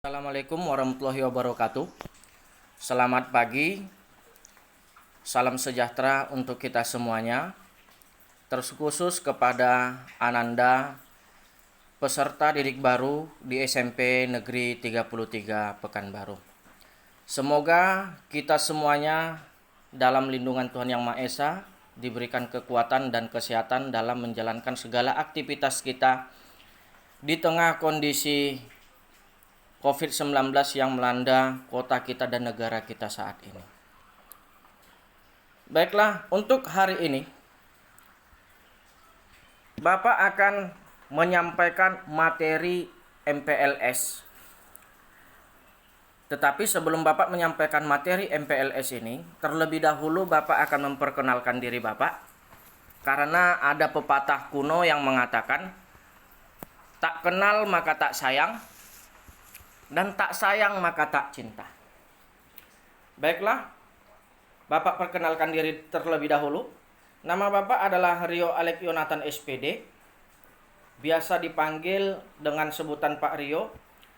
Assalamualaikum warahmatullahi wabarakatuh. Selamat pagi, salam sejahtera untuk kita semuanya. Terkhusus kepada Ananda, peserta didik baru di SMP Negeri 33 Pekanbaru. Semoga kita semuanya dalam lindungan Tuhan Yang Maha Esa diberikan kekuatan dan kesehatan dalam menjalankan segala aktivitas kita di tengah kondisi COVID-19 yang melanda kota kita dan negara kita saat ini. Baiklah, untuk hari ini Bapak akan menyampaikan materi MPLS. Tetapi sebelum Bapak menyampaikan materi MPLS ini, terlebih dahulu Bapak akan memperkenalkan diri Bapak. Karena ada pepatah kuno yang mengatakan, tak kenal maka tak sayang, dan tak sayang maka tak cinta. Baiklah, Bapak perkenalkan diri terlebih dahulu. Nama Bapak adalah Rio Alek Yonatan SPD. Biasa dipanggil dengan sebutan Pak Rio.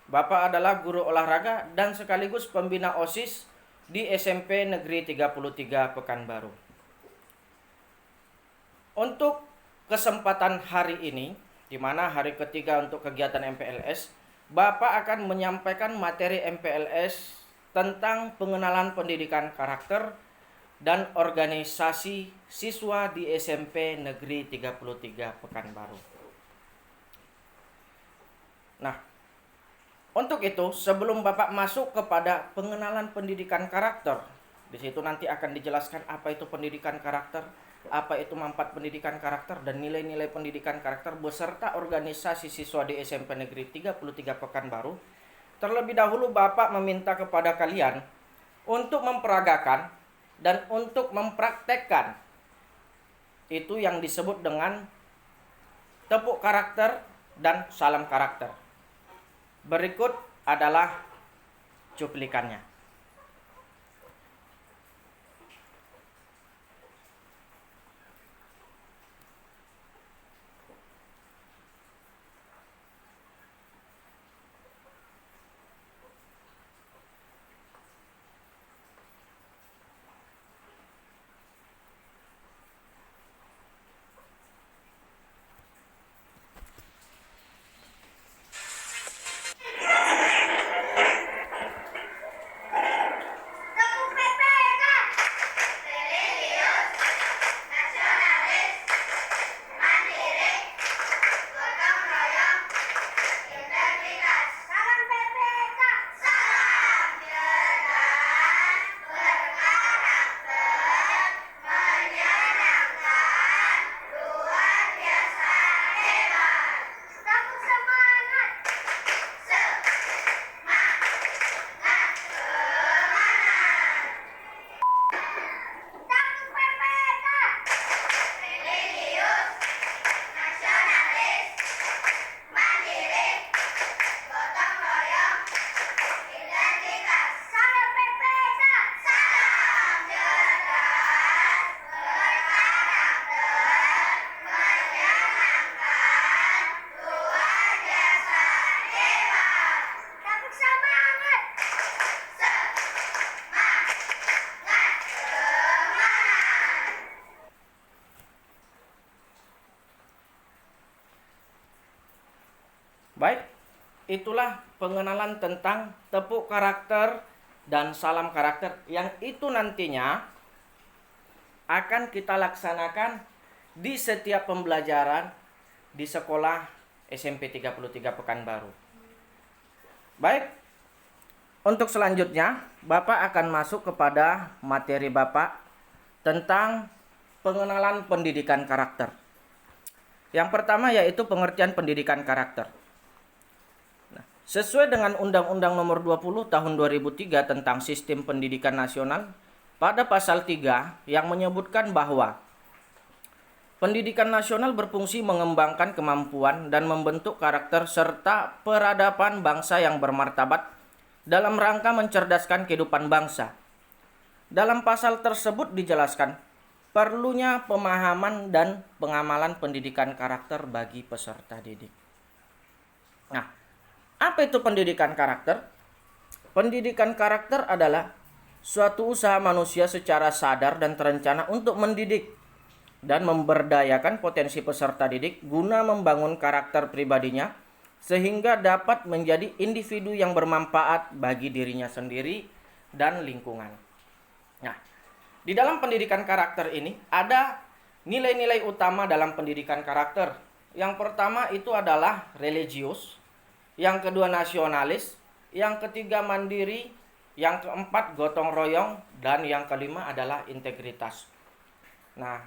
Bapak adalah guru olahraga dan sekaligus pembina OSIS di SMP Negeri 33 Pekanbaru. Untuk kesempatan hari ini, di mana hari ketiga untuk kegiatan MPLS, Bapak akan menyampaikan materi MPLS tentang pengenalan pendidikan karakter dan organisasi siswa di SMP Negeri 33 Pekanbaru. Nah, untuk itu sebelum Bapak masuk kepada pengenalan pendidikan karakter, di situ nanti akan dijelaskan apa itu pendidikan karakter, apa itu manfaat pendidikan karakter dan nilai-nilai pendidikan karakter beserta organisasi siswa di SMP Negeri 33 Pekanbaru. Terlebih dahulu Bapak meminta kepada kalian untuk memperagakan dan untuk mempraktekkan itu yang disebut dengan tepuk karakter dan salam karakter. Berikut adalah cuplikannya. Baik, itulah pengenalan tentang tepuk karakter dan salam karakter yang itu nantinya akan kita laksanakan di setiap pembelajaran di sekolah SMP 33 Pekanbaru. Baik, untuk selanjutnya Bapak akan masuk kepada materi Bapak tentang pengenalan pendidikan karakter. Yang pertama yaitu pengertian pendidikan karakter. Sesuai dengan Undang-Undang Nomor 20 Tahun 2003 tentang Sistem Pendidikan Nasional, pada pasal 3 yang menyebutkan bahwa pendidikan nasional berfungsi mengembangkan kemampuan dan membentuk karakter serta peradaban bangsa yang bermartabat dalam rangka mencerdaskan kehidupan bangsa. Dalam pasal tersebut dijelaskan perlunya pemahaman dan pengamalan pendidikan karakter bagi peserta didik. Nah, apa itu pendidikan karakter? Pendidikan karakter adalah suatu usaha manusia secara sadar dan terencana untuk mendidik dan memberdayakan potensi peserta didik guna membangun karakter pribadinya sehingga dapat menjadi individu yang bermanfaat bagi dirinya sendiri dan lingkungan. Nah, di dalam pendidikan karakter ini ada nilai-nilai utama dalam pendidikan karakter. Yang pertama itu adalah religius, yang kedua nasionalis, yang ketiga mandiri, yang keempat gotong royong, dan yang kelima adalah integritas. Nah,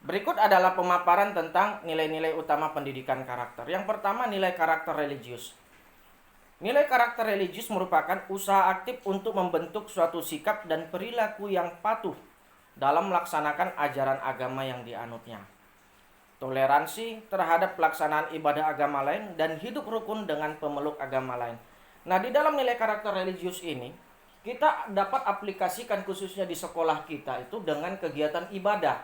berikut adalah pemaparan tentang nilai-nilai utama pendidikan karakter. Yang pertama, nilai karakter religius. Nilai karakter religius merupakan usaha aktif untuk membentuk suatu sikap dan perilaku yang patuh dalam melaksanakan ajaran agama yang dianutnya. Toleransi terhadap pelaksanaan ibadah agama lain dan hidup rukun dengan pemeluk agama lain. Nah, di dalam nilai karakter religius ini, kita dapat aplikasikan khususnya di sekolah kita itu dengan kegiatan ibadah.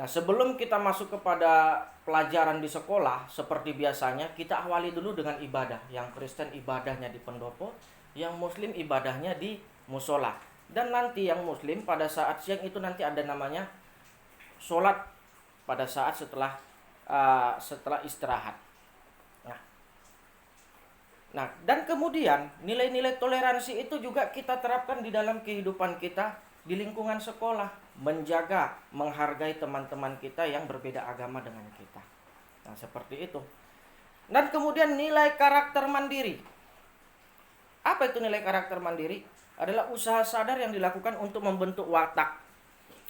Nah, sebelum kita masuk kepada pelajaran di sekolah, seperti biasanya, kita awali dulu dengan ibadah. Yang Kristen ibadahnya di pendopo, yang Muslim ibadahnya di musola. Dan nanti yang Muslim pada saat siang itu nanti ada namanya sholat pada saat setelah istirahat. Nah, dan kemudian nilai-nilai toleransi itu juga kita terapkan di dalam kehidupan kita di lingkungan sekolah, menjaga, menghargai teman-teman kita yang berbeda agama dengan kita. Nah, seperti itu. Dan kemudian nilai karakter mandiri. Apa itu nilai karakter mandiri? Adalah usaha sadar yang dilakukan untuk membentuk watak,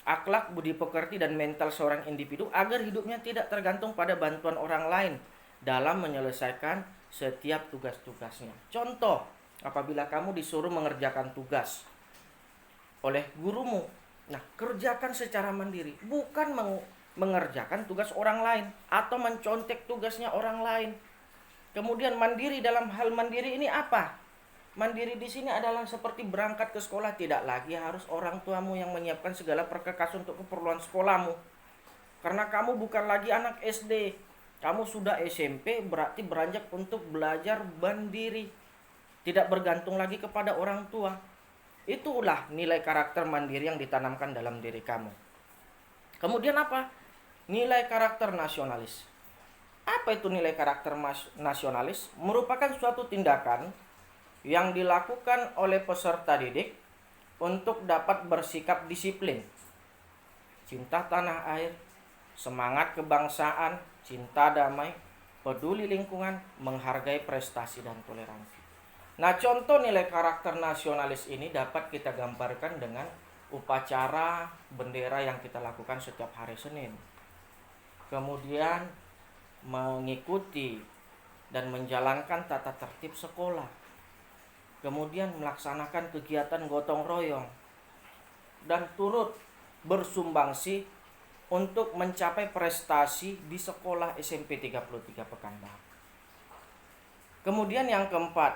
akhlak, budi pekerti, dan mental seorang individu agar hidupnya tidak tergantung pada bantuan orang lain dalam menyelesaikan setiap tugas-tugasnya. Contoh, apabila kamu disuruh mengerjakan tugas oleh gurumu, nah kerjakan secara mandiri, bukan mengerjakan tugas orang lain atau mencontek tugasnya orang lain. Kemudian mandiri, dalam hal mandiri ini apa? Mandiri di sini adalah seperti berangkat ke sekolah, tidak lagi harus orang tuamu yang menyiapkan segala perkakas untuk keperluan sekolahmu. Karena kamu bukan lagi anak SD, kamu sudah SMP, berarti beranjak untuk belajar mandiri, tidak bergantung lagi kepada orang tua. Itulah nilai karakter mandiri yang ditanamkan dalam diri kamu. Kemudian apa? Nilai karakter nasionalis. Apa itu nilai karakter nasionalis? Merupakan suatu tindakan yang dilakukan oleh peserta didik untuk dapat bersikap disiplin, cinta tanah air, semangat kebangsaan, cinta damai, peduli lingkungan, menghargai prestasi dan toleransi. Nah, contoh nilai karakter nasionalis ini dapat kita gambarkan dengan upacara bendera yang kita lakukan setiap hari Senin. Kemudian mengikuti dan menjalankan tata tertib sekolah. Kemudian melaksanakan kegiatan gotong royong dan turut bersumbangsi untuk mencapai prestasi di sekolah SMP 33 Pekanbaru. Kemudian yang keempat,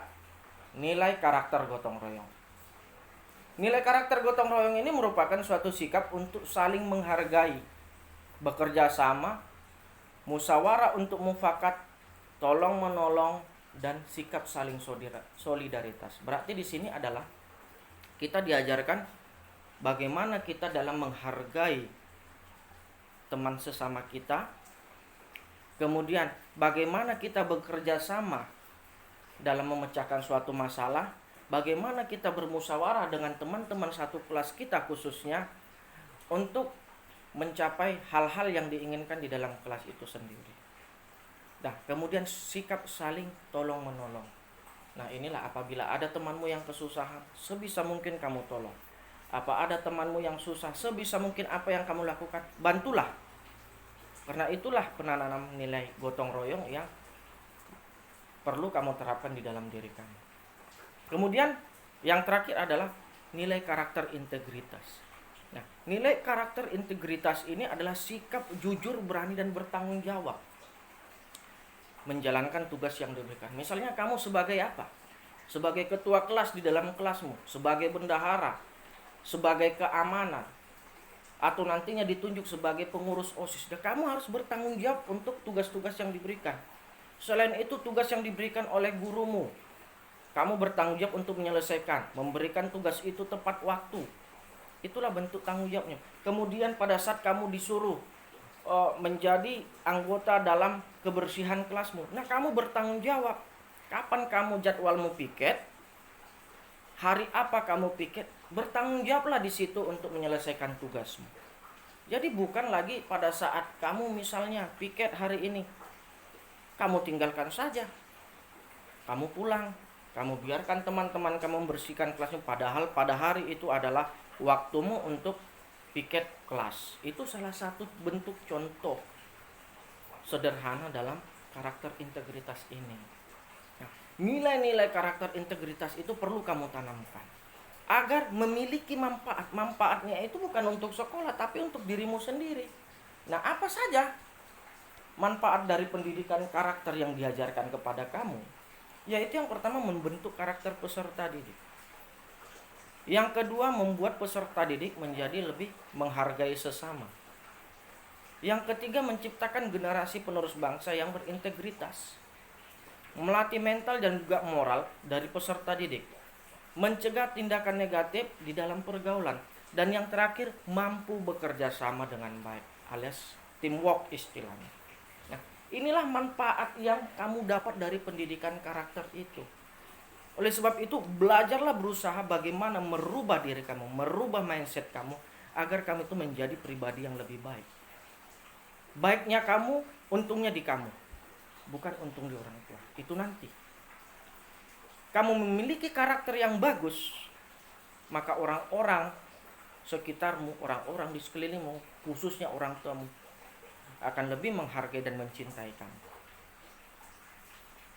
nilai karakter gotong royong. Nilai karakter gotong royong ini merupakan suatu sikap untuk saling menghargai, bekerja sama, musyawarah untuk mufakat, tolong menolong, dan sikap saling solidaritas. Berarti di sini adalah kita diajarkan bagaimana kita dalam menghargai teman sesama kita. Kemudian bagaimana kita bekerja sama dalam memecahkan suatu masalah, bagaimana kita bermusyawarah dengan teman-teman satu kelas kita khususnya untuk mencapai hal-hal yang diinginkan di dalam kelas itu sendiri. Nah, kemudian sikap saling tolong menolong. Nah, inilah apabila ada temanmu yang kesusahan, sebisa mungkin kamu tolong. Apa ada temanmu yang susah, sebisa mungkin apa yang kamu lakukan, bantulah. Karena itulah penanaman nilai gotong royong yang perlu kamu terapkan di dalam diri kamu. Kemudian yang terakhir adalah nilai karakter integritas. Nah, nilai karakter integritas ini adalah sikap jujur, berani, dan bertanggung jawab menjalankan tugas yang diberikan. Misalnya kamu sebagai apa? Sebagai ketua kelas di dalam kelasmu, sebagai bendahara, sebagai keamanan, atau nantinya ditunjuk sebagai pengurus OSIS. Dan kamu harus bertanggung jawab untuk tugas-tugas yang diberikan. Selain itu, tugas yang diberikan oleh gurumu, Kamu bertanggung jawab untuk menyelesaikan, memberikan tugas itu tepat waktu. Itulah bentuk tanggung jawabnya. Kemudian pada saat kamu disuruh menjadi anggota dalam kebersihan kelasmu, nah kamu bertanggung jawab. Kapan kamu jadwalmu piket, hari apa kamu piket, bertanggung jawablah di situ untuk menyelesaikan tugasmu. Jadi bukan lagi pada saat kamu misalnya piket hari ini, kamu tinggalkan saja, kamu pulang, kamu biarkan teman-teman kamu membersihkan kelasnya, padahal pada hari itu adalah waktumu untuk piket kelas. Itu salah satu bentuk contoh sederhana dalam karakter integritas ini. Nah, nilai-nilai karakter integritas itu perlu kamu tanamkan agar memiliki manfaat. Manfaatnya itu bukan untuk sekolah, tapi untuk dirimu sendiri. Nah, apa saja manfaat dari pendidikan karakter yang diajarkan kepada kamu? Yaitu yang pertama, membentuk karakter peserta didik. Yang kedua, membuat peserta didik menjadi lebih menghargai sesama. Yang ketiga, menciptakan generasi penerus bangsa yang berintegritas. Melatih mental dan juga moral dari peserta didik. Mencegah tindakan negatif di dalam pergaulan. Dan yang terakhir, mampu bekerja sama dengan baik, alias teamwork istilahnya. Nah, inilah manfaat yang kamu dapat dari pendidikan karakter itu. Oleh sebab itu, belajarlah berusaha bagaimana merubah diri kamu, merubah mindset kamu, agar kamu itu menjadi pribadi yang lebih baik. Baiknya kamu, untungnya di kamu, bukan untung di orang tua. Itu nanti. Kamu memiliki karakter yang bagus, maka orang-orang sekitarmu, orang-orang di sekelilingmu, khususnya orang tuamu, akan lebih menghargai dan mencintai kamu.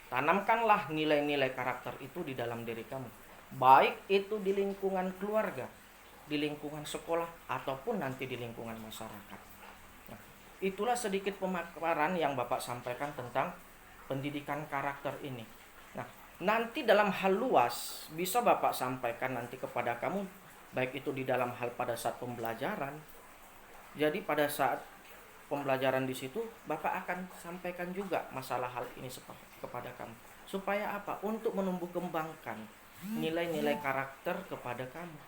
Tanamkanlah nilai-nilai karakter itu di dalam diri kamu, baik itu di lingkungan keluarga, di lingkungan sekolah, ataupun nanti di lingkungan masyarakat. Nah, itulah sedikit pemaparan yang Bapak sampaikan tentang pendidikan karakter ini. Nah, nanti dalam hal luas bisa Bapak sampaikan nanti kepada kamu, baik itu di dalam hal pada saat pembelajaran. Jadi pada saat pembelajaran di situ Bapak akan sampaikan juga masalah hal ini kepada kamu. Supaya apa? Untuk menumbuh kembangkan nilai-nilai karakter kepada kamu.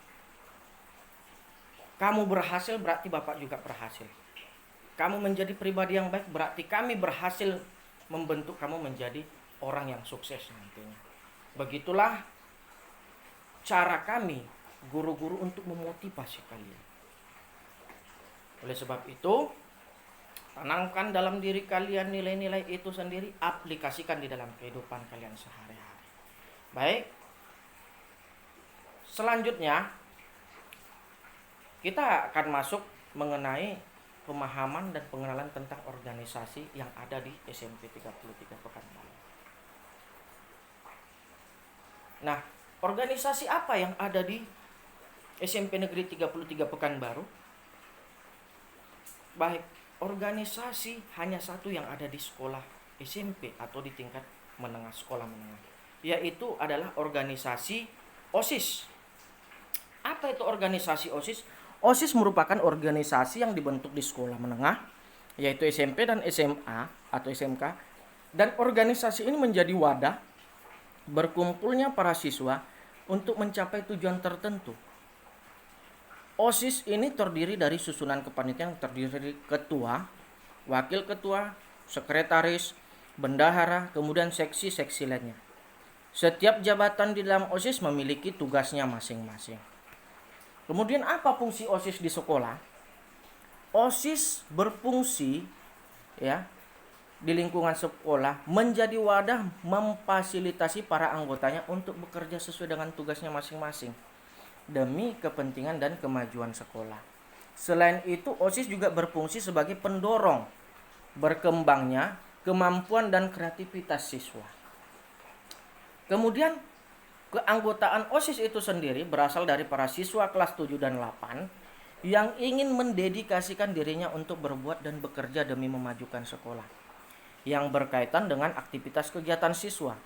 Kamu berhasil berarti Bapak juga berhasil. Kamu menjadi pribadi yang baik berarti kami berhasil membentuk kamu menjadi orang yang sukses nantinya. Begitulah cara kami guru-guru untuk memotivasi kalian. Oleh sebab itu, tanamkan dalam diri kalian nilai-nilai itu sendiri, aplikasikan di dalam kehidupan kalian sehari-hari. Baik. Selanjutnya, kita akan masuk mengenai pemahaman dan pengenalan tentang organisasi yang ada di SMP 33 Pekanbaru. Nah, organisasi apa yang ada di SMP Negeri 33 Pekanbaru? Baik, organisasi hanya satu yang ada di sekolah SMP atau di tingkat menengah, sekolah menengah, yaitu adalah organisasi OSIS. Apa itu organisasi OSIS? OSIS merupakan organisasi yang dibentuk di sekolah menengah, yaitu SMP dan SMA atau SMK, dan organisasi ini menjadi wadah berkumpulnya para siswa untuk mencapai tujuan tertentu. OSIS ini terdiri dari susunan kepanitiaan, terdiri dari ketua, wakil ketua, sekretaris, bendahara, kemudian seksi-seksi lainnya. Setiap jabatan di dalam OSIS memiliki tugasnya masing-masing. Kemudian apa fungsi OSIS di sekolah? OSIS berfungsi di lingkungan sekolah menjadi wadah memfasilitasi para anggotanya untuk bekerja sesuai dengan tugasnya masing-masing demi kepentingan dan kemajuan sekolah. Selain itu, OSIS juga berfungsi sebagai pendorong berkembangnya kemampuan dan kreativitas siswa. Kemudian, keanggotaan OSIS itu sendiri berasal dari para siswa kelas 7 dan 8 yang ingin mendedikasikan dirinya untuk berbuat dan bekerja demi memajukan sekolah yang berkaitan dengan aktivitas kegiatan siswa.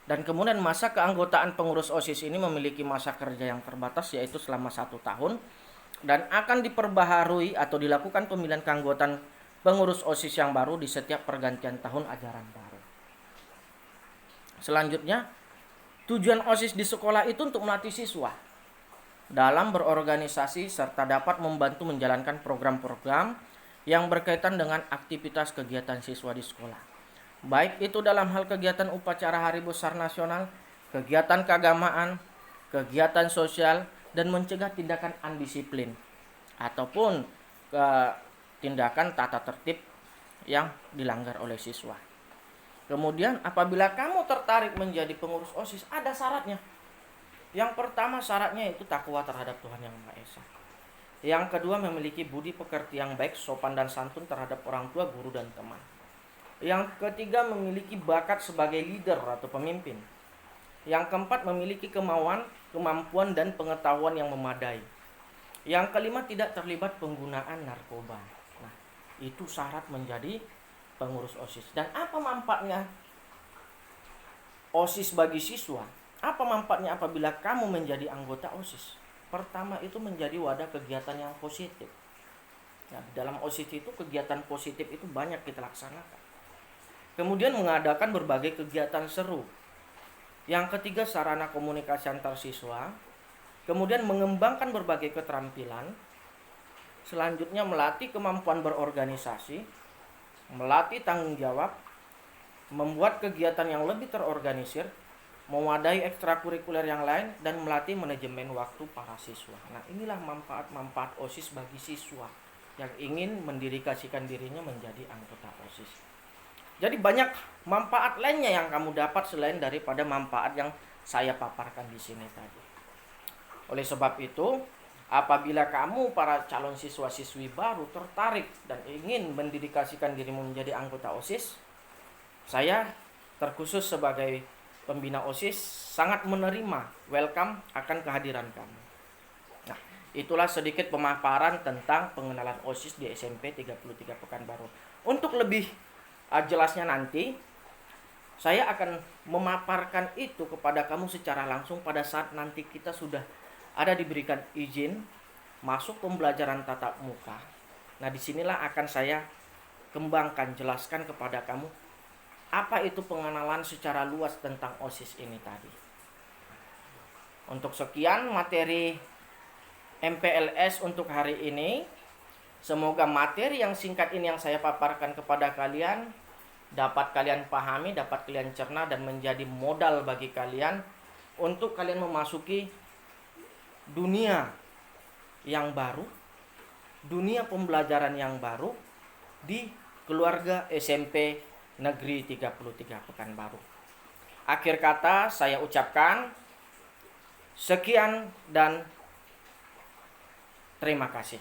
Dan kemudian masa keanggotaan pengurus OSIS ini memiliki masa kerja yang terbatas, yaitu selama 1 tahun, dan akan diperbaharui atau dilakukan pemilihan keanggotaan pengurus OSIS yang baru di setiap pergantian tahun ajaran baru. Selanjutnya, Tujuan OSIS di sekolah itu untuk melatih siswa dalam berorganisasi serta dapat membantu menjalankan program-program yang berkaitan dengan aktivitas kegiatan siswa di sekolah. Baik itu dalam hal kegiatan upacara Hari Besar Nasional, kegiatan keagamaan, kegiatan sosial, dan mencegah tindakan undisiplin ataupun tindakan tata tertib yang dilanggar oleh siswa. Kemudian apabila kamu tertarik menjadi pengurus OSIS, ada syaratnya. Yang pertama syaratnya itu takwa terhadap Tuhan Yang Maha Esa. Yang kedua memiliki budi pekerti yang baik, sopan dan santun terhadap orang tua, guru dan teman. Yang ketiga memiliki bakat sebagai leader atau pemimpin. Yang keempat memiliki kemampuan dan pengetahuan yang memadai. Yang kelima tidak terlibat penggunaan narkoba. Nah, itu syarat menjadi pengurus OSIS. Dan apa manfaatnya OSIS bagi siswa? Apa manfaatnya apabila kamu menjadi anggota OSIS? Pertama itu menjadi wadah kegiatan yang positif. Nah, dalam OSIS itu kegiatan positif itu banyak kita laksanakan. Kemudian mengadakan berbagai kegiatan seru. Yang ketiga sarana komunikasi antar siswa. Kemudian mengembangkan berbagai keterampilan. Selanjutnya melatih kemampuan berorganisasi, melatih tanggung jawab, membuat kegiatan yang lebih terorganisir, mewadai ekstrakurikuler yang lain, dan melatih manajemen waktu para siswa. Nah, inilah manfaat-manfaat OSIS bagi siswa yang ingin mendedikasikan dirinya menjadi anggota OSIS. Jadi banyak manfaat lainnya yang kamu dapat selain daripada manfaat yang saya paparkan di sini tadi. Oleh sebab itu, apabila kamu para calon siswa-siswi baru tertarik dan ingin mendedikasikan dirimu menjadi anggota OSIS, saya terkhusus sebagai pembina OSIS sangat menerima, welcome akan kehadiran kamu. Nah, itulah sedikit pemaparan tentang pengenalan OSIS di SMP 33 Pekanbaru. Untuk lebih jelasnya nanti, saya akan memaparkan itu kepada kamu secara langsung pada saat nanti kita sudah ada diberikan izin masuk pembelajaran tatap muka. Nah, disinilah akan saya kembangkan, jelaskan kepada kamu apa itu pengenalan secara luas tentang OSIS ini tadi. Untuk sekian materi MPLS untuk hari ini. Semoga materi yang singkat ini yang saya paparkan kepada kalian dapat kalian pahami, dapat kalian cerna, dan menjadi modal bagi kalian untuk kalian memasuki dunia yang baru, dunia pembelajaran yang baru di keluarga SMP Negeri 33 Pekanbaru. Akhir kata saya ucapkan sekian dan terima kasih.